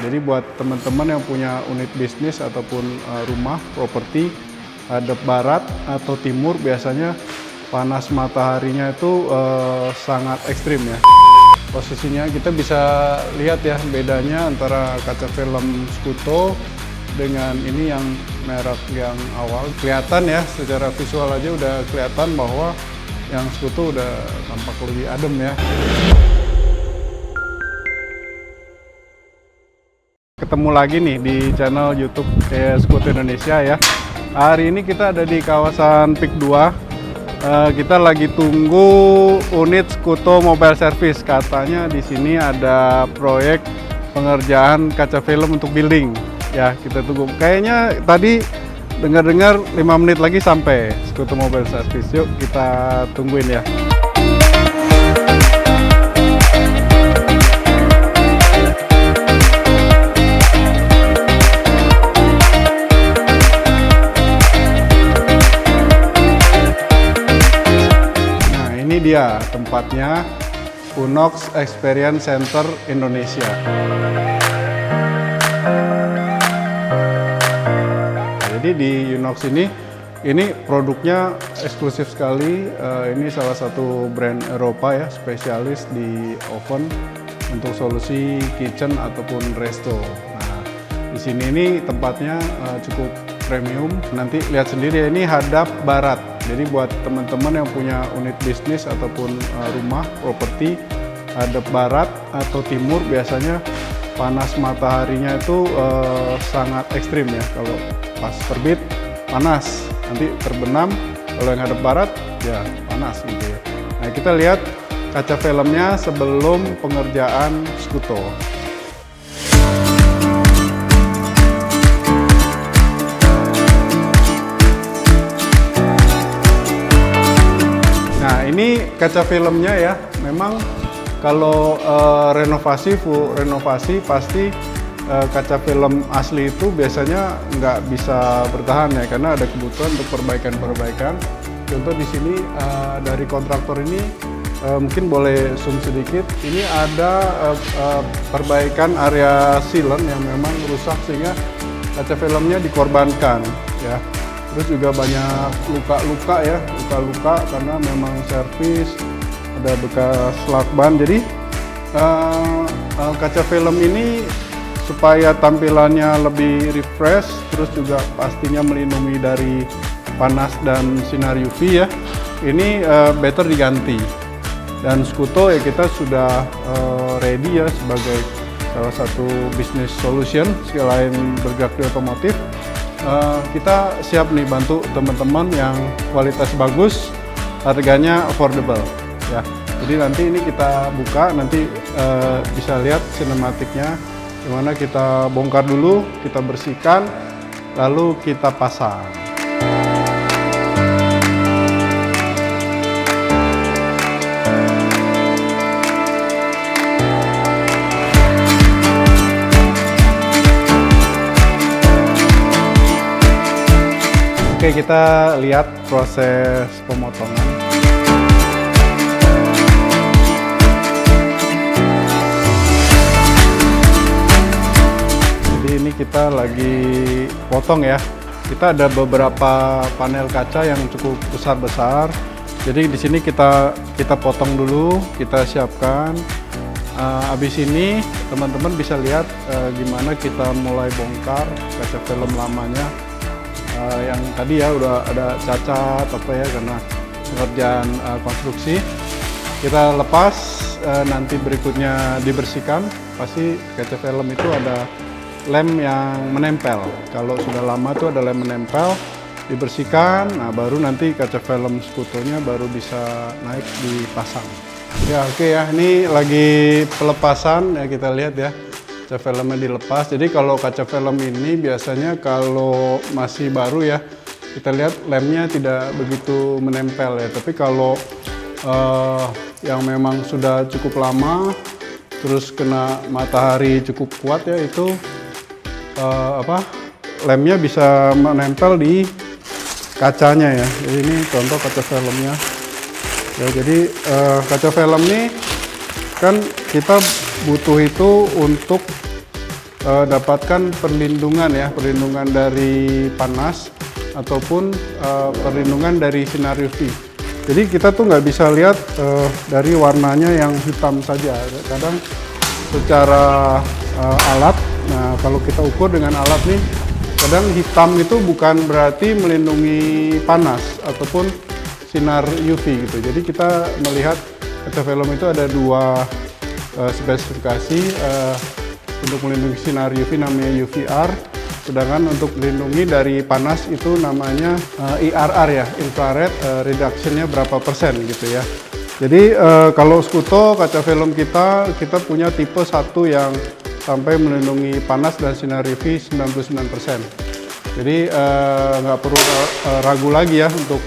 Jadi buat teman-teman yang punya unit bisnis ataupun rumah, properti, hadap barat atau timur, biasanya panas mataharinya itu sangat ekstrim ya. Posisinya kita bisa lihat ya bedanya antara kaca film Skuto dengan ini yang merek yang awal. Kelihatan ya, secara visual aja udah kelihatan bahwa yang Skuto udah tampak lebih adem ya. Ketemu lagi nih di channel YouTube Skuto Indonesia ya. Hari ini kita ada di kawasan PIK 2. Kita lagi tunggu unit Skuto Mobile Service. Katanya di sini ada proyek pengerjaan kaca film untuk building. Ya, kita tunggu. Kayaknya tadi dengar-dengar 5 menit lagi sampai Skuto Mobile Service. Yuk kita tungguin ya. Ini dia tempatnya, Unox Experience Center Indonesia. Jadi di Unox ini produknya eksklusif sekali. Ini salah satu brand Eropa ya, spesialis di oven untuk solusi kitchen ataupun resto. Nah, di sini ini tempatnya cukup premium. Nanti lihat sendiri ya, ini hadap barat. Jadi buat teman-teman yang punya unit bisnis ataupun rumah, properti, hadap barat atau timur, biasanya panas mataharinya itu sangat ekstrim ya. Kalau pas terbit panas, nanti terbenam. Kalau yang hadap barat ya panas gitu ya. Nah, kita lihat kaca filmnya sebelum pengerjaan Skuto. Ini kaca filmnya ya, memang kalau full renovasi pasti kaca film asli itu biasanya nggak bisa bertahan ya, karena ada kebutuhan untuk perbaikan-perbaikan. Contoh di sini dari kontraktor ini mungkin boleh zoom sedikit. Ini ada perbaikan area sealant yang memang rusak sehingga kaca filmnya dikorbankan ya. Terus juga banyak luka-luka ya, luka-luka karena memang servis, ada bekas lakban. Jadi kaca film ini supaya tampilannya lebih refresh, terus juga pastinya melindungi dari panas dan sinar UV ya. Ini better diganti. Dan Skuto ya kita sudah ready ya sebagai salah satu business solution selain bergerak di otomotif. Kita siap nih bantu teman-teman yang kualitas bagus, harganya affordable ya. Jadi nanti ini kita buka, nanti bisa lihat sinematiknya gimana. Kita bongkar dulu, kita bersihkan, lalu kita pasang. Oke, kita lihat proses pemotongan. Jadi ini kita lagi potong ya. Kita ada beberapa panel kaca yang cukup besar-besar. Jadi di sini kita potong dulu, kita siapkan. Habis ini teman-teman bisa lihat gimana kita mulai bongkar kaca film lamanya. Yang tadi ya udah ada cacat apa ya karena pengerjaan konstruksi. Kita lepas, nanti berikutnya dibersihkan. Pasti kaca film itu ada lem yang menempel. Kalau sudah lama tuh ada lem menempel, dibersihkan. Nah, baru nanti kaca film Skutonya baru bisa naik dipasang. Ya oke ya, ini lagi pelepasan ya, kita lihat ya. Kaca filmnya dilepas. Jadi kalau kaca film ini biasanya kalau masih baru ya, kita lihat lemnya tidak begitu menempel ya. Tapi kalau yang memang sudah cukup lama, terus kena matahari cukup kuat ya, itu lemnya bisa menempel di kacanya ya. Jadi ini contoh kaca filmnya. Ya, jadi kaca film ini kan kita butuh itu untuk dapatkan perlindungan ya, perlindungan dari panas ataupun perlindungan dari sinar UV. Jadi kita tuh nggak bisa lihat dari warnanya yang hitam saja. Kadang secara alat, nah kalau kita ukur dengan alat nih, kadang hitam itu bukan berarti melindungi panas ataupun sinar UV gitu. Jadi kita melihat kaca film itu ada dua spesifikasi. Untuk melindungi sinar UV namanya UVR, sedangkan untuk melindungi dari panas itu namanya IRR ya, infrared reduction-nya berapa persen gitu ya. Jadi kalau Scuto kaca film kita punya tipe 1 yang sampai melindungi panas dan sinar UV 99%. Jadi nggak perlu ragu lagi ya, untuk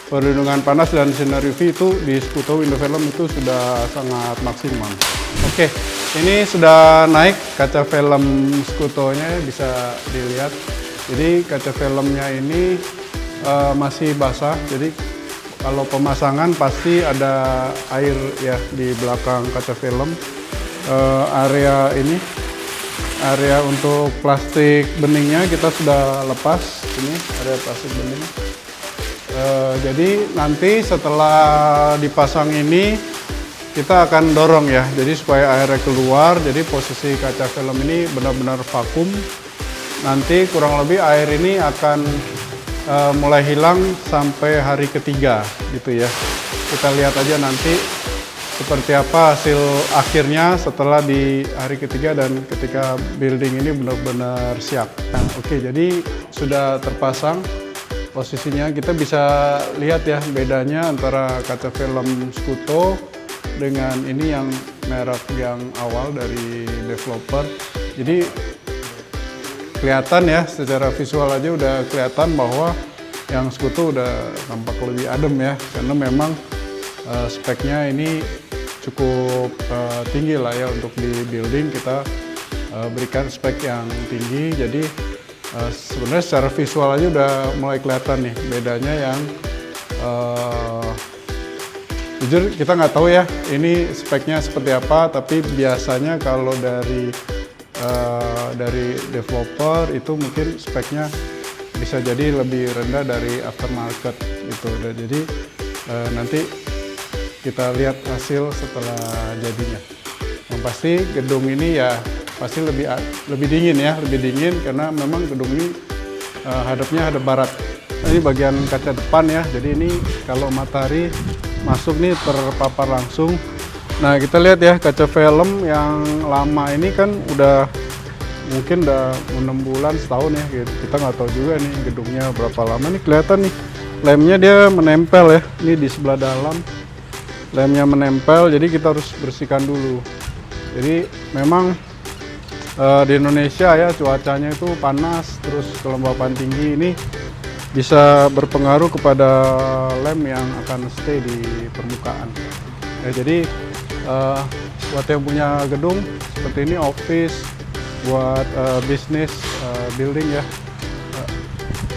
perlindungan panas dan sinar UV itu di Scuto window film itu sudah sangat maksimal. Oke, ini sudah naik kaca film Scuto-nya, bisa dilihat. Jadi kaca filmnya ini masih basah, jadi kalau pemasangan pasti ada air ya di belakang kaca film. Area untuk plastik beningnya kita sudah lepas, ini area plastik bening. Jadi nanti setelah dipasang ini kita akan dorong ya, jadi supaya airnya keluar, jadi posisi kaca film ini benar-benar vakum. Nanti kurang lebih air ini akan mulai hilang sampai hari ketiga gitu ya. Kita lihat aja nanti seperti apa hasil akhirnya setelah di hari ketiga dan ketika building ini benar-benar siap. Nah, oke, jadi sudah terpasang posisinya. Kita bisa lihat ya bedanya antara kaca film Scuto dengan ini yang merek yang awal dari developer. Jadi kelihatan ya, secara visual aja udah kelihatan bahwa yang Scuto udah tampak lebih adem ya, karena memang speknya ini cukup tinggi lah ya. Untuk di building kita berikan spek yang tinggi, jadi sebenarnya secara visual aja udah mulai kelihatan nih bedanya. Yang jujur kita nggak tahu ya ini speknya seperti apa, tapi biasanya kalau dari developer itu mungkin speknya bisa jadi lebih rendah dari aftermarket gitu. Jadi nanti kita lihat hasil setelah jadinya. Yang pasti gedung ini ya pasti lebih dingin ya, lebih dingin karena memang gedung ini hadapnya hadap barat. Nah, ini bagian kaca depan ya, jadi ini kalau matahari masuk nih terpapar langsung. Nah, kita lihat ya kaca film yang lama ini kan mungkin udah 6 bulan, setahun ya gitu. Kita nggak tahu juga nih gedungnya berapa lama. Nih kelihatan nih lemnya dia menempel ya, ini di sebelah dalam lemnya menempel, jadi kita harus bersihkan dulu. Jadi memang di Indonesia ya cuacanya itu panas, terus kelembapan tinggi, ini bisa berpengaruh kepada lem yang akan stay di permukaan. Ya, jadi buat yang punya gedung seperti ini, office, buat bisnis, building ya,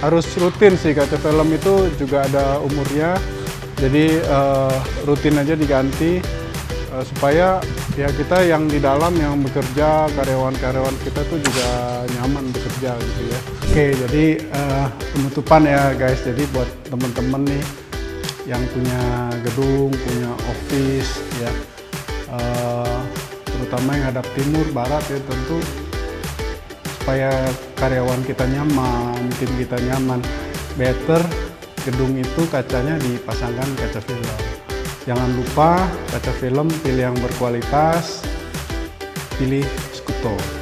harus rutin sih. Kaca film itu juga ada umurnya, jadi rutin aja diganti supaya ya kita yang di dalam yang bekerja, karyawan-karyawan kita tuh juga nyaman bekerja gitu ya. Oke, jadi penutupan ya guys. Jadi buat teman-teman nih yang punya gedung, punya office ya, terutama yang hadap timur barat ya, tentu supaya karyawan kita nyaman, tim kita nyaman, better gedung itu kacanya dipasangkan kaca film. Jangan lupa kaca film pilih yang berkualitas, pilih Scuto.